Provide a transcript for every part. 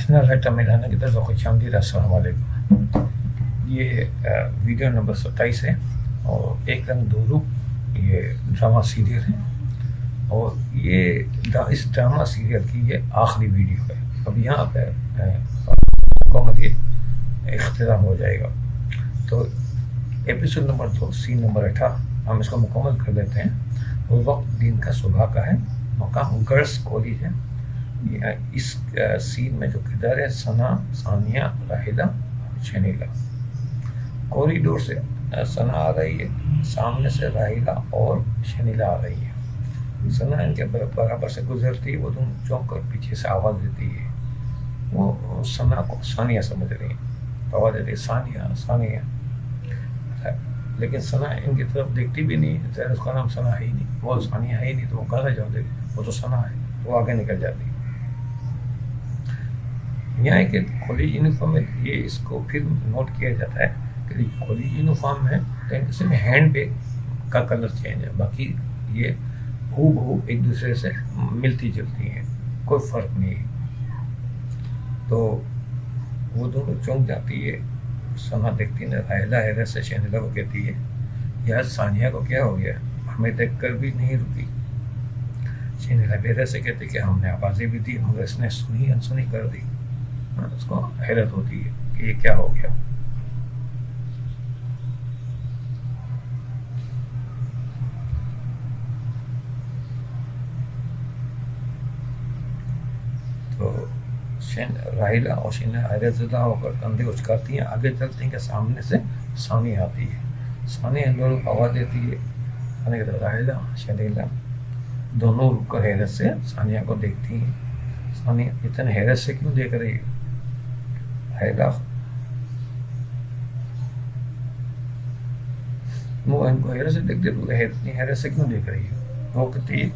National writer मिलाना की तरफ खुशामदीद, अस्सलाम वालेकुम। ये वीडियो नंबर 27 है और एक रंग दो रूप ये ड्रामा सीरियल है और ये इस ड्रामा सीरियल की ये आखिरी वीडियो है। अब यहाँ पर मुकम्मल ये इख्तिताम हो जाएगा। तो एपिसोड नंबर 2 सीन नंबर 18 हम इसको मुकम्मल कर लेते हैं। वो वक्त दिन का सुबह का है, मकाम गर्ल्स कॉलेज है। इस सीन में जो किरदार है सना, सानिया, राहिला और शनीला। कॉरिडोर से सना आ रही है, सामने से राहिला और शनीला आ रही है। सना इनके बराबर से गुजरती है, वो दोनों चौंक कर पीछे से आवाज़ देती है। वो सना को सानिया समझ रही है, तो आवाज़ देती है सानिया सानिया, लेकिन सना इनकी तरफ देखती भी नहीं है। शायद उसका नाम सना है ही नहीं, वो सानिया है ही नहीं, तो वो कहाँ जाते, वो तो सना है, तो वो आगे निकल जाती है। यहाँ के कॉलेज यूनिफॉर्म में ये इसको फिर नोट किया जाता है कि कॉलेज यूनिफॉर्म है तो इसमें हैंड बैग का कलर चेंज है, बाकी ये हूबहू एक दूसरे से मिलती जुलती हैं, कोई फर्क नहीं है। तो वो दोनों चौंक जाती है। सना देखती है, राहिला हैरत से शनीला को कहती है यार सानिया को क्या हो गया, हमें देख कर भी नहीं रुकी। शनीला हैरत से कहती कि हमने आवाज़ें भी दी मगर इसने सुनी अनसुनी कर दी। उसको हैरत होती है कि ये क्या हो गया। तो राहिला और शनीला हैरतज़दा होकर कंधे उचकाती हैं, आगे चलती हैं कि सामने से सानी आती है। सानी लोगों को आवाज़ देती है, सानी कहता राहिला शनीला दोनों रुककर हैरत से सानिया को देखती हैं। सानिया इतने हैरत से क्यों देख रही है? राहिला वो इनको हैरत से देखते, इतनी हैरत से क्यों देख रही है? वो कहती है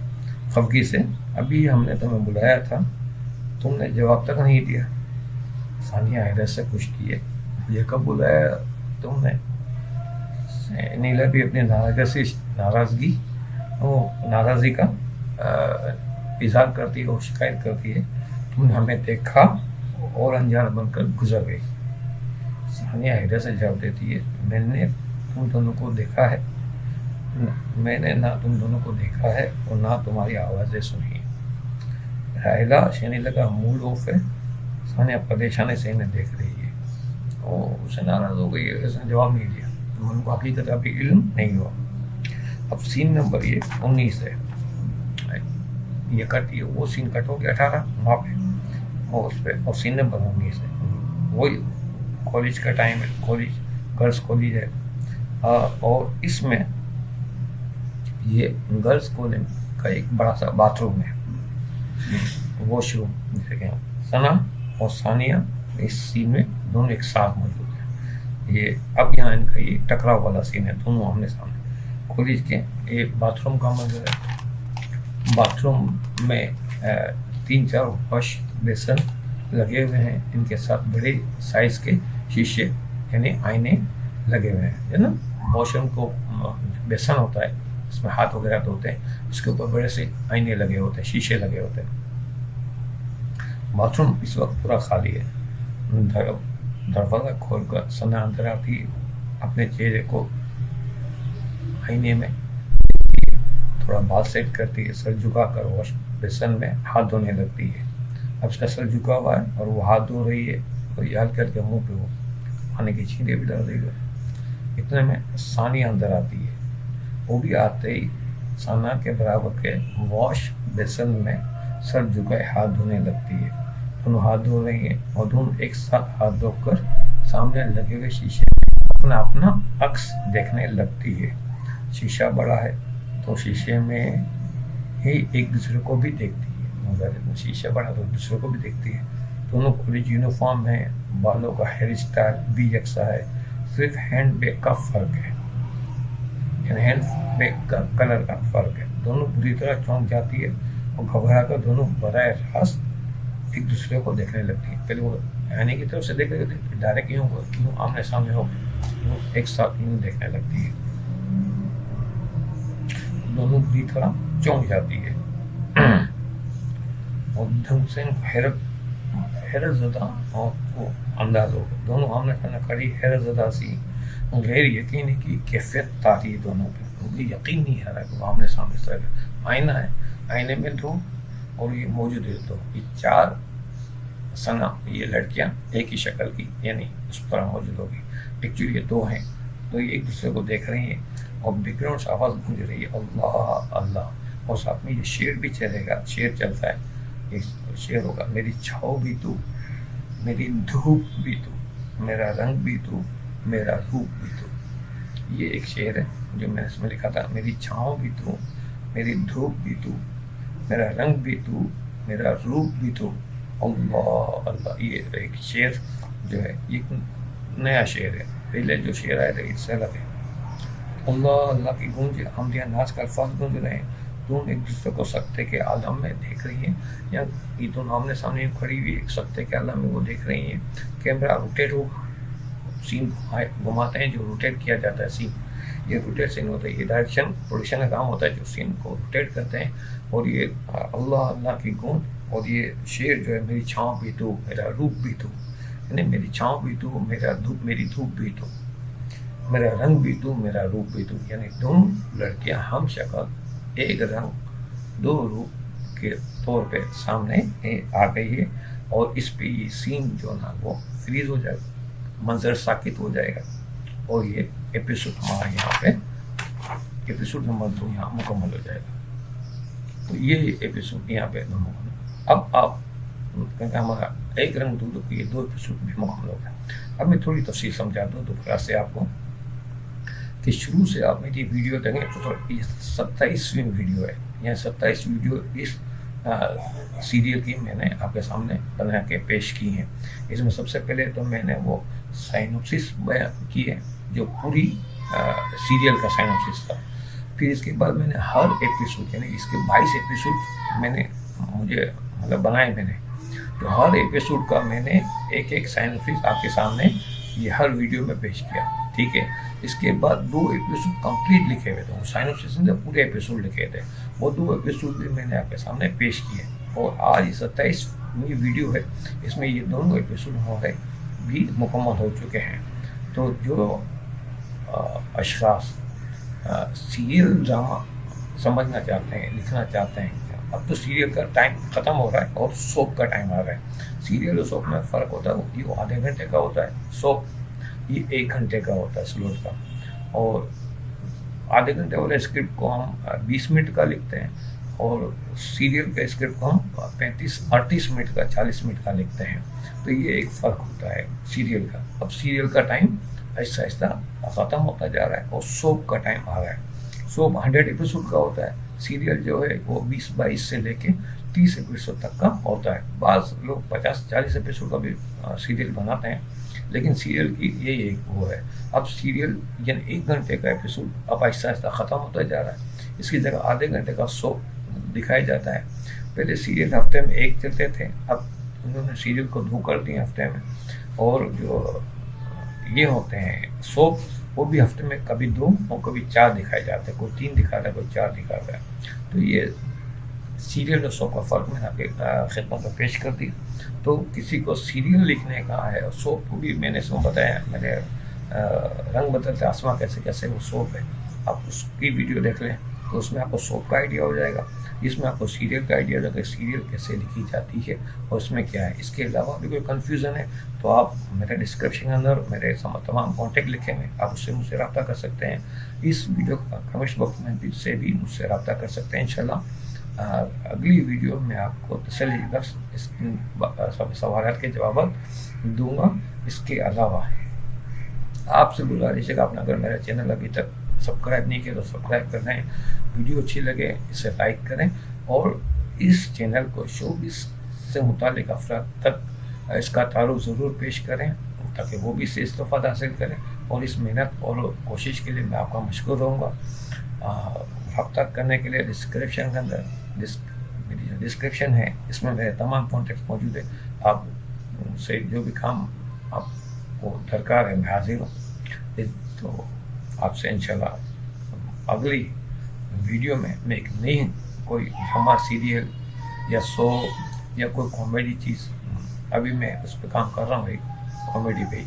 खफगी से, अभी हमने तुम्हें बुलाया था, तुमने जवाब तक नहीं दिया। सानिया हैरत से पूछती है ये कब बुलाया तुमने? नीला भी अपनी नाराज़गी का इजहार करती है और शिकायत करती है, तुमने हमें देखा और अनजान बनकर गुजर गई। सानिया हैरत से जवाब देती है मैंने तुम दोनों को देखा है, मैंने ना तुम दोनों को देखा है और ना तुम्हारी आवाज़ें सुनी। राहिला शनीला का मूड ऑफ है, सानिया परेशानी से इन्हें देख रही है और उसे नाराज़ हो गई है, इसने जवाब नहीं दिया, उनको हकीकत अभी इल्म नहीं हुआ। अब सीन नंबर ये 19 है, ये कट ये वो सीन कट हो गया 18 वहाँ पे और उस पर, और सीन नंबर 19 है। वही कॉलेज का टाइम है, कॉलेज गर्ल्स कॉलेज है और इसमें ये गर्ल्स कॉलेज का एक बड़ा सा बाथरूम है, वॉशरूम जिसे कहें। सना और सानिया इस सीन में दोनों एक साथ मौजूद हैं। ये अब यहाँ इनका ये टकराव वाला सीन है, दोनों आमने सामने। कॉलेज के एक बाथरूम का मंजर है, बाथरूम में 3-4 वॉश बेसन लगे हुए हैं, इनके साथ बड़े साइज के शीशे यानी आईने लगे हुए हैं, है ना। वॉशरूम को बेसन होता है, इसमें हाथ वगैरह धोते हैं, इसके ऊपर बड़े से आईने लगे होते हैं, शीशे लगे होते हैं। बाथरूम इस वक्त पूरा खाली है। दरवाज़ा खोलकर सना अंदर आती है, अपने चेहरे को आईने में थोड़ा बाल सेट करती है, सर झुकाकर वॉश बेसन में हाथ धोने लगती है। अब उसका सर झुका हुआ है और वो हाथ धो रही है, तो याद करके मुंह पे वो पानी की छींटे भी डाल रही है। इतने में सानिया अंदर आती है, वो भी आते ही सना के बराबर के वॉश बेसन में सर झुकाए हाथ धोने लगती है। दोनों हाथ धो रही हैं और दोनों एक साथ हाथ धोकर सामने लगे हुए शीशे अपना अपना अक्स देखने लगती है। शीशा बड़ा है तो शीशे में ही एक दूसरे को भी देखती है, मगर शीशा बड़ा तो दूसरे को भी देखती है। दोनों कॉलेज यूनिफॉर्म है, बालों का हेयर स्टाइल भी यकसा है, सिर्फ हैंड बैग का फ़र्क है, हैंड बैग का कलर का फ़र्क है। दोनों बुरी तरह चौंक जाती है और घबरा कर दोनों बराह रास्त एक दूसरे को देखने लगती है। पहले वो आने की तरफ से देख रहे थे, फिर डायरेक्ट यूँ आमने सामने हो यूँ एक साथ यूँ देखने लगती है। दोनों बुरी तरह चौंक जाती है और ढंग से हैरत हैरत ज़दा और वो अंदाज हो गया, दोनों आमने सामने खड़ी हैरत ज़दा सी गैर यकीनी की कैफियत तारी दोनों पे, उनकी यकीन नहीं आ रहा कि वो आमने सामने इस तरह का आईना है, आईने में दो और ये मौजूद है दो, ये चार सना ये लड़कियां एक ही शक्ल की यानी उस पर मौजूद होगी, एक्चुअली ये दो हैं, तो ये एक दूसरे को देख रही हैं और बैकग्राउंड से आवाज़ गूंज रही है अल्लाह अल्लाह, और साथ में ये शेर भी चलेगा, शेर चलता है, ये शेर होगा मेरी छाँव भी तू, मेरी धूप भी तू, मेरा रंग भी तू, मेरा रूप भी तू। ये एक शेर है जो मैंने इसमें लिखा था, मेरी छाँव भी तू, मेरी धूप भी तू, मेरा रंग भी तू, मेरा रूप भी तू, अल्लाह अल्लाह। ये एक शेर जो है ये नया शेर है, पहले जो शेर आया था इससे अलग है। अल्लाह अल्लाह की गूंज हमदिया नाज का अल्फाज गूंज रहे हैं, तुम एक दूसरे को सत्ते के आलम में देख रही हैं, या ये दोनों आमने सामने खड़ी हुई एक सत्ते के आलम में वो देख रही हैं। कैमरा रोटेट हो, सीन घुमाते हैं, जो रोटेट किया जाता है सीन, ये रोटेट सीन होता है, ये डायरेक्शन प्रोडक्शन का काम होता है जो सीन को रोटेट करते हैं। और ये अल्लाह अल्लाह की गूंज, और ये शेर जो है मेरी छाँव भी तू, मेरा रूप भी तू, यानी मेरी छाँव भी तू, मेरा धूप, मेरी धूप भी तू, मेरा रंग भी तू, मेरा रूप भी तू, यानी दोनों लड़कियां हम शक्ल एक रंग दो रूप के तौर पे सामने आ गई है। और इस पे ये सीन जो ना वो फ्रीज हो जाएगा, मंजर साकित हो जाएगा, और ये एपिसोड हमारा यहाँ पे एपिसोड नंबर 2 यहाँ मुकम्मल हो जाएगा। तो ये एपिसोड यहाँ पे मुकम्मल। अब आप क्योंकि हमारा एक रंग दो रूप ये 2 एपिसोड भी मुकम्मल हो गया। अब मैं थोड़ी तफसील समझा दूँ दोबारा से आपको कि शुरू से आप मेरी वीडियो देखें तो ये 27वीं वीडियो है, यह 27 वीडियो इस सीरियल की मैंने आपके सामने बना के पेश की हैं। इसमें सबसे पहले तो मैंने वो साइनोप्सिस बयान की है जो पूरी सीरियल का साइनोप्सिस था। फिर इसके बाद मैंने हर एपिसोड यानी इसके 22 एपिसोड मैंने मुझे मतलब बनाए मैंने, तो हर एपिसोड का मैंने एक एक साइनोप्सिस आपके सामने ये हर वीडियो में पेश किया, ठीक है। इसके बाद 2 एपिसोड कंप्लीट लिखे हुए थे, साइनोप्सिस में पूरे एपिसोड लिखे थे, वो 2 एपिसोड भी मैंने आपके सामने पेश किए। और आज ये 27वीं वीडियो है, इसमें ये दोनों एपिसोड हमारे भी मुकम्मल हो चुके हैं। तो जो अशख़ास सीरियल ड्रामा समझना चाहते हैं, लिखना चाहते हैं, अब तो सीरियल का टाइम ख़त्म हो रहा है और सोप का टाइम आ रहा है। सीरियल और सोप में फ़र्क होता है, वो आधे घंटे का होता है, सोप ये 1 घंटे का होता है स्लॉट का। और आधे घंटे वाले स्क्रिप्ट को हम 20 मिनट का लिखते हैं, और सीरियल के स्क्रिप्ट को हम 35-38 मिनट का 40 मिनट का लिखते हैं। तो ये एक फ़र्क होता है सीरियल का। अब सीरियल का टाइम आहिस्ता आहिस्ता ख़त्म होता जा रहा है और सोप का टाइम आ रहा है। सोप 100 एपिसोड का होता है, सीरियल जो है वो 20-22 से लेके 30 एपिसोड तक का होता है। बाज़ लोग 50-40 एपिसोड का भी सीरियल बनाते हैं, लेकिन सीरियल की यही एक वो है। अब सीरियल यानी 1 घंटे का एपिसोड अब आहिस्ता आहिस्ता ख़त्म होता जा रहा है, इसकी जगह आधे घंटे का सोप दिखाया जाता है। पहले सीरियल हफ्ते में 1 चलते थे, अब उन्होंने सीरियल को 2 कर दिए हफ्ते में। और जो ये होते हैं सोप वो भी हफ्ते में कभी 2 और कभी 4 दिखाए जाते हैं, कोई 3 दिखाता है, कोई 4 दिखाता है। तो ये सीरियल और सोप का फ़र्क मैंने आपके खिदमत में पेश कर दिया। तो किसी को सीरियल लिखने का है और सोप को भी मैंने इसमें बताया, मैंने रंग बदलते आसमां कैसे कैसे वो सोप है, आप उसकी वीडियो देख लें तो उसमें आपको सोप का आइडिया हो जाएगा। इसमें आपको सीरियल का आइडिया हो जाएगा, सीरियल कैसे लिखी जाती है और इसमें क्या है। इसके अलावा भी कोई कन्फ्यूज़न है तो आप मेरे डिस्क्रिप्शन के अंदर मेरे तमाम कॉन्टेक्ट लिखे हैं, आप उससे मुझसे रब्ता कर सकते हैं। इस वीडियो का कमेंट बॉक्स में से भी मुझसे रब्ता कर सकते हैं। इंशाल्लाह अगली वीडियो में आपको तसल्ली बख्श सब सवाल के जवाब दूंगा। इसके अलावा आपसे गुजारिश है कि आपने अगर मेरा चैनल अभी तक सब्सक्राइब नहीं किया तो सब्सक्राइब कर लें, वीडियो अच्छी लगे इसे लाइक करें, और इस चैनल को शोबिस से मुतालिक अफराद तक इसका तारुफ ज़रूर पेश करें ताकि वो भी इससे इस्तेफ़ादा हासिल करें। और इस मेहनत और कोशिश के लिए मैं आपका मशकूर रहूँगा। रब्ता करने के लिए डिस्क्रिप्शन के अंदर मेरी जो डिस्क्रिप्शन है इसमें मेरे तमाम कॉन्टेक्ट मौजूद है। आप से जो भी काम आपको दरकार है मैं हाजिर हूँ। तो आपसे इंशाल्लाह अगली वीडियो में मैं एक नई कोई ड्रामा सीरियल या शो या कोई कॉमेडी चीज़ अभी मैं उस पर काम कर रहा हूँ, एक कॉमेडी पे ही।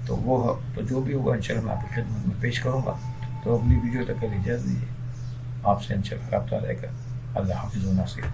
तो वो तो जो भी होगा इंशाल्लाह मैं आपकी खिदमत में पेश करूँगा। तो अगली वीडियो तक के लिए इजाज़त दीजिए। आपसे इंशाल्लाह रब्ता रहेगा। अल्लाह हाफ़िज़ व नासिर।